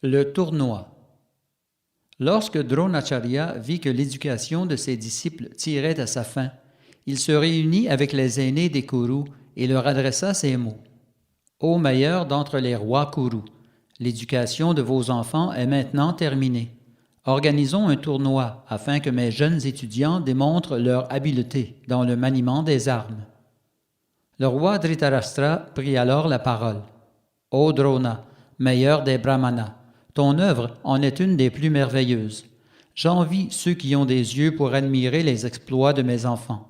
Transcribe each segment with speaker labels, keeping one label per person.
Speaker 1: Le tournoi. Lorsque Dronacharya vit que l'éducation de ses disciples tirait à sa fin, il se réunit avec les aînés des Kurus et leur adressa ces mots. Ô meilleur d'entre les rois Kurus, l'éducation de vos enfants est maintenant terminée. Organisons un tournoi afin que mes jeunes étudiants démontrent leur habileté dans le maniement des armes. Le roi Dhritarashtra prit alors la parole. Ô Drona, meilleur des brahmanas, ton œuvre en est une des plus merveilleuses. J'envie ceux qui ont des yeux pour admirer les exploits de mes enfants.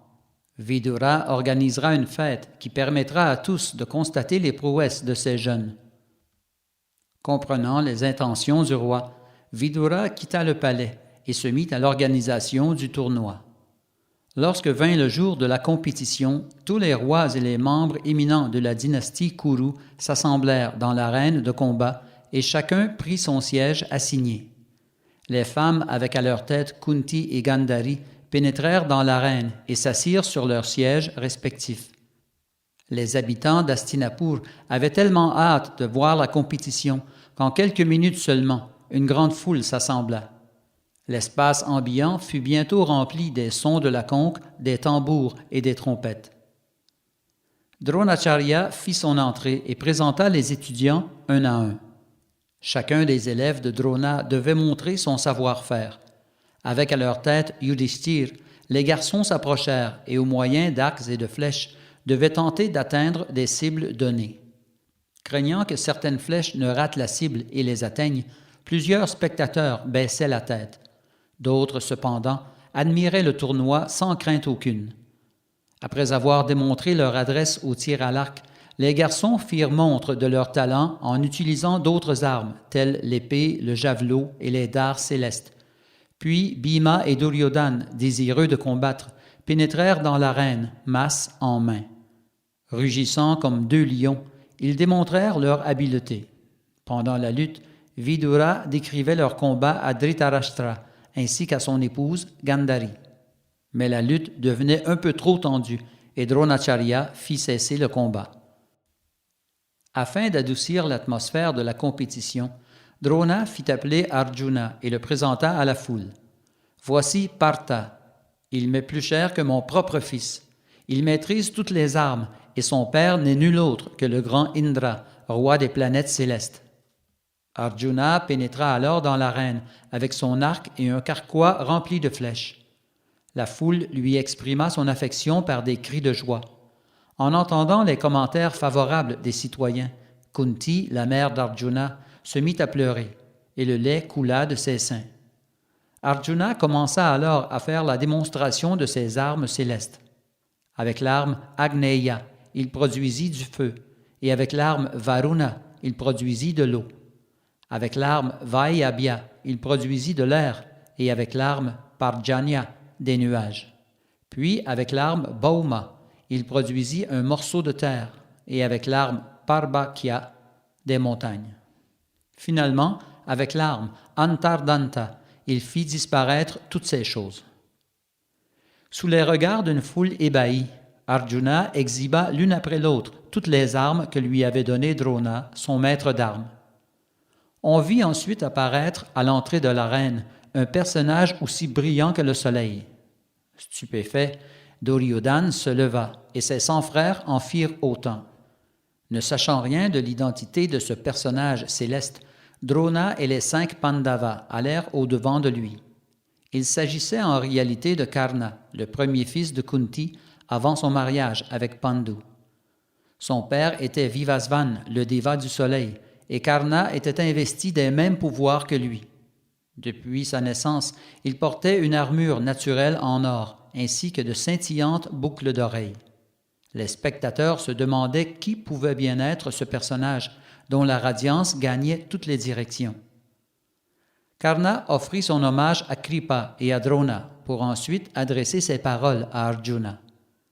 Speaker 1: Vidura organisera une fête qui permettra à tous de constater les prouesses de ces jeunes. Comprenant les intentions du roi, Vidura quitta le palais et se mit à l'organisation du tournoi. Lorsque vint le jour de la compétition, tous les rois et les membres éminents de la dynastie Kuru s'assemblèrent dans l'arène de combat et chacun prit son siège assigné. Les femmes, avec à leur tête Kunti et Gandhari, pénétrèrent dans l'arène et s'assirent sur leurs sièges respectifs. Les habitants d'Hastinapur avaient tellement hâte de voir la compétition qu'en quelques minutes seulement, une grande foule s'assembla. L'espace ambiant fut bientôt rempli des sons de la conque, des tambours et des trompettes. Dronacharya fit son entrée et présenta les étudiants un à un. Chacun des élèves de Drona devait montrer son savoir-faire. Avec à leur tête Yudhishthir, les garçons s'approchèrent et au moyen d'arcs et de flèches devaient tenter d'atteindre des cibles données. Craignant que certaines flèches ne ratent la cible et les atteignent, plusieurs spectateurs baissaient la tête. D'autres, cependant, admiraient le tournoi sans crainte aucune. Après avoir démontré leur adresse au tir à l'arc, les garçons firent montre de leur talent en utilisant d'autres armes, telles l'épée, le javelot et les dards célestes. Puis Bhima et Duryodhana, désireux de combattre, pénétrèrent dans l'arène, masse en main. Rugissant comme deux lions, ils démontrèrent leur habileté. Pendant la lutte, Vidura décrivait leur combat à Dhritarashtra, ainsi qu'à son épouse Gandhari. Mais la lutte devenait un peu trop tendue et Dronacharya fit cesser le combat. Afin d'adoucir l'atmosphère de la compétition, Drona fit appeler Arjuna et le présenta à la foule. « Voici Partha. Il m'est plus cher que mon propre fils. Il maîtrise toutes les armes et son père n'est nul autre que le grand Indra, roi des planètes célestes. » Arjuna pénétra alors dans l'arène avec son arc et un carquois rempli de flèches. La foule lui exprima son affection par des cris de joie. En entendant les commentaires favorables des citoyens, Kunti, la mère d'Arjuna, se mit à pleurer, et le lait coula de ses seins. Arjuna commença alors à faire la démonstration de ses armes célestes. Avec l'arme Agneya, il produisit du feu, et avec l'arme Varuna, il produisit de l'eau. Avec l'arme Vaiyabhya, il produisit de l'air, et avec l'arme Parjanya, des nuages. Puis, avec l'arme Bhauma, il produisit un morceau de terre, et avec l'arme Parbakya, des montagnes. Finalement, avec l'arme Antardanta, il fit disparaître toutes ces choses. Sous les regards d'une foule ébahie, Arjuna exhiba l'une après l'autre toutes les armes que lui avait données Drona, son maître d'armes. On vit ensuite apparaître à l'entrée de l'arène un personnage aussi brillant que le soleil. Stupéfait, Duryodhana se leva et ses 100 frères en firent autant. Ne sachant rien de l'identité de ce personnage céleste, Drona et les 5 Pandavas allèrent au-devant de lui. Il s'agissait en réalité de Karna, le premier fils de Kunti, avant son mariage avec Pandu. Son père était Vivasvan, le déva du soleil, et Karna était investi des mêmes pouvoirs que lui. Depuis sa naissance, il portait une armure naturelle en or, ainsi que de scintillantes boucles d'oreilles. Les spectateurs se demandaient qui pouvait bien être ce personnage, dont la radiance gagnait toutes les directions. Karna offrit son hommage à Kripa et à Drona, pour ensuite adresser ses paroles à Arjuna.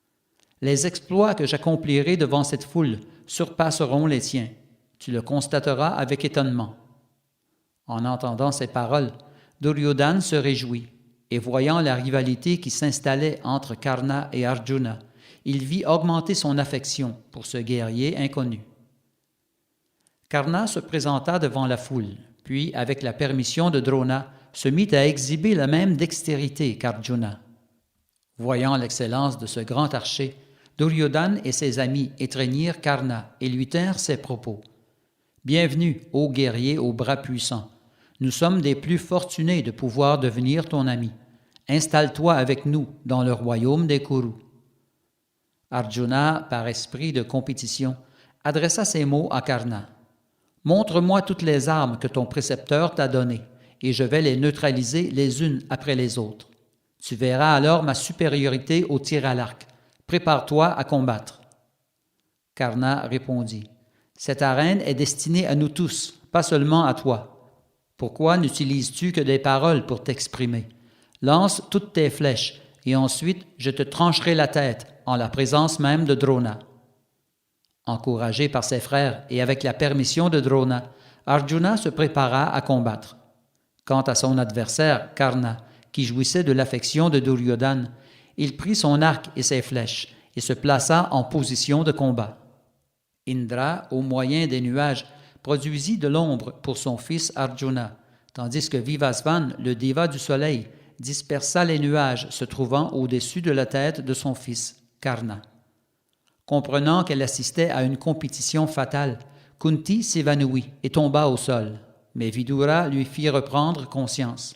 Speaker 1: « Les exploits que j'accomplirai devant cette foule surpasseront les tiens. Tu le constateras avec étonnement. » En entendant ces paroles, Duryodhana se réjouit, et voyant la rivalité qui s'installait entre Karna et Arjuna, il vit augmenter son affection pour ce guerrier inconnu. Karna se présenta devant la foule, puis, avec la permission de Drona, se mit à exhiber la même dextérité qu'Arjuna. Voyant l'excellence de ce grand archer, Duryodhana et ses amis étreignirent Karna et lui tinrent ces propos. « Bienvenue, ô guerrier aux bras puissants. Nous sommes des plus fortunés de pouvoir devenir ton ami. Installe-toi avec nous dans le royaume des Kurus. » Arjuna, par esprit de compétition, adressa ces mots à Karna. « Montre-moi toutes les armes que ton précepteur t'a données, et je vais les neutraliser les unes après les autres. Tu verras alors ma supériorité au tir à l'arc. Prépare-toi à combattre. » Karna répondit, « Cette arène est destinée à nous tous, pas seulement à toi. Pourquoi n'utilises-tu que des paroles pour t'exprimer? Lance toutes tes flèches, et ensuite je te trancherai la tête en la présence même de Drona. » Encouragé par ses frères et avec la permission de Drona, Arjuna se prépara à combattre. Quant à son adversaire, Karna, qui jouissait de l'affection de Duryodhana, il prit son arc et ses flèches et se plaça en position de combat. Indra, au moyen des nuages, produisit de l'ombre pour son fils Arjuna, tandis que Vivasvan, le déva du soleil, dispersa les nuages se trouvant au-dessus de la tête de son fils, Karna. Comprenant qu'elle assistait à une compétition fatale, Kunti s'évanouit et tomba au sol, mais Vidura lui fit reprendre conscience.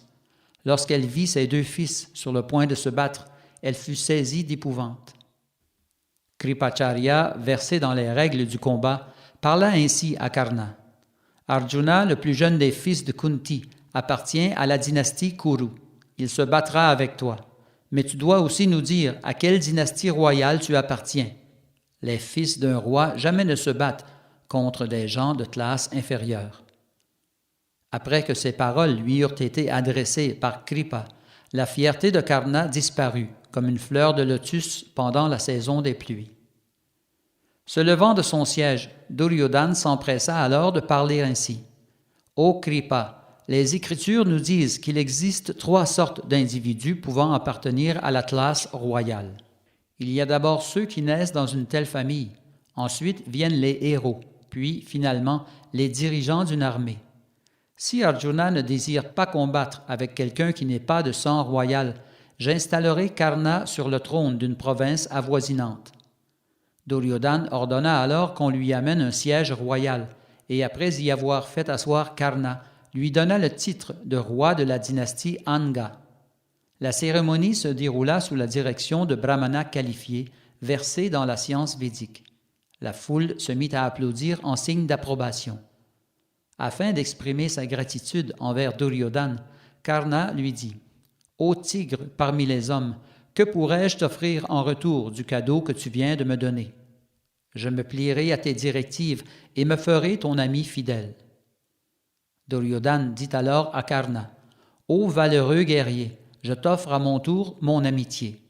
Speaker 1: Lorsqu'elle vit ses deux fils sur le point de se battre, elle fut saisie d'épouvante. Kripacharya, versé dans les règles du combat, parla ainsi à Karna. « Arjuna, le plus jeune des fils de Kunti, appartient à la dynastie Kuru. Il se battra avec toi. Mais tu dois aussi nous dire à quelle dynastie royale tu appartiens. Les fils d'un roi jamais ne se battent contre des gens de classe inférieure. » Après que ces paroles lui eurent été adressées par Kripa, la fierté de Karna disparut, comme une fleur de lotus pendant la saison des pluies. Se levant de son siège, Duryodhana s'empressa alors de parler ainsi. « Ô Kripa, les Écritures nous disent qu'il existe 3 sortes d'individus pouvant appartenir à la classe royale. Il y a d'abord ceux qui naissent dans une telle famille, ensuite viennent les héros, puis finalement les dirigeants d'une armée. Si Arjuna ne désire pas combattre avec quelqu'un qui n'est pas de sang royal, j'installerai Karna sur le trône d'une province avoisinante. » Duryodhana ordonna alors qu'on lui amène un siège royal, et après y avoir fait asseoir Karna, lui donna le titre de roi de la dynastie Anga. La cérémonie se déroula sous la direction de brahmanas qualifiés, versés dans la science védique. La foule se mit à applaudir en signe d'approbation. Afin d'exprimer sa gratitude envers Duryodhana, Karna lui dit « Ô tigre parmi les hommes, que pourrais-je t'offrir en retour du cadeau que tu viens de me donner? Je me plierai à tes directives et me ferai ton ami fidèle. » Duryodhana dit alors à Karna « Ô valeureux guerrier, je t'offre à mon tour mon amitié. »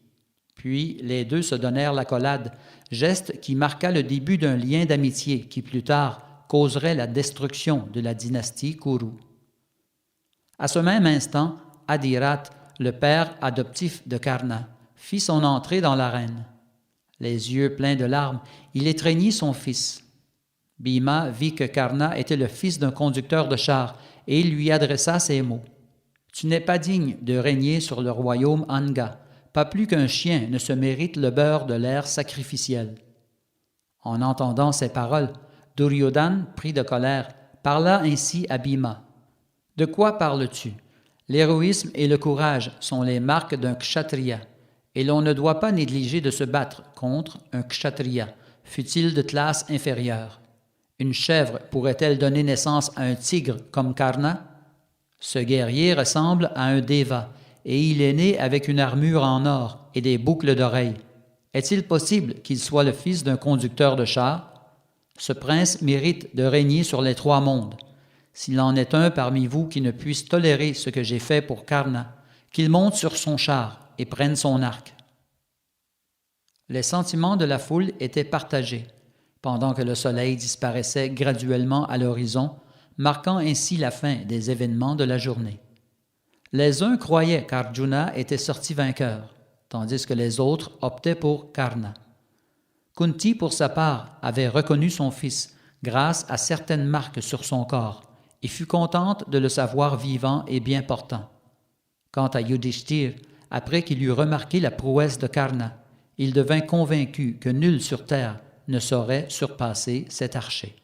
Speaker 1: Puis les deux se donnèrent l'accolade, geste qui marqua le début d'un lien d'amitié qui plus tard causerait la destruction de la dynastie Kuru. À ce même instant, Adirat, le père adoptif de Karna, fit son entrée dans l'arène. Les yeux pleins de larmes, il étreignit son fils. Bhima vit que Karna était le fils d'un conducteur de chars et il lui adressa ces mots. « Tu n'es pas digne de régner sur le royaume Anga, pas plus qu'un chien ne se mérite le beurre de l'air sacrificiel. » En entendant ces paroles, Duryodhana, pris de colère, parla ainsi à Bhima. « De quoi parles-tu? L'héroïsme et le courage sont les marques d'un kshatriya, et l'on ne doit pas négliger de se battre contre un kshatriya, fût-il de classe inférieure. Une chèvre pourrait-elle donner naissance à un tigre comme Karna? Ce guerrier ressemble à un déva, et il est né avec une armure en or et des boucles d'oreilles. Est-il possible qu'il soit le fils d'un conducteur de char? Ce prince mérite de régner sur les 3 mondes. S'il en est un parmi vous qui ne puisse tolérer ce que j'ai fait pour Karna, qu'il monte sur son char et prenne son arc. » Les sentiments de la foule étaient partagés, pendant que le soleil disparaissait graduellement à l'horizon, marquant ainsi la fin des événements de la journée. Les uns croyaient qu'Arjuna était sorti vainqueur, tandis que les autres optaient pour Karna. Kunti, pour sa part, avait reconnu son fils grâce à certaines marques sur son corps, et fut contente de le savoir vivant et bien portant. Quant à Yudhishthir, après qu'il eut remarqué la prouesse de Karna, il devint convaincu que nul sur terre ne saurait surpasser cet archer.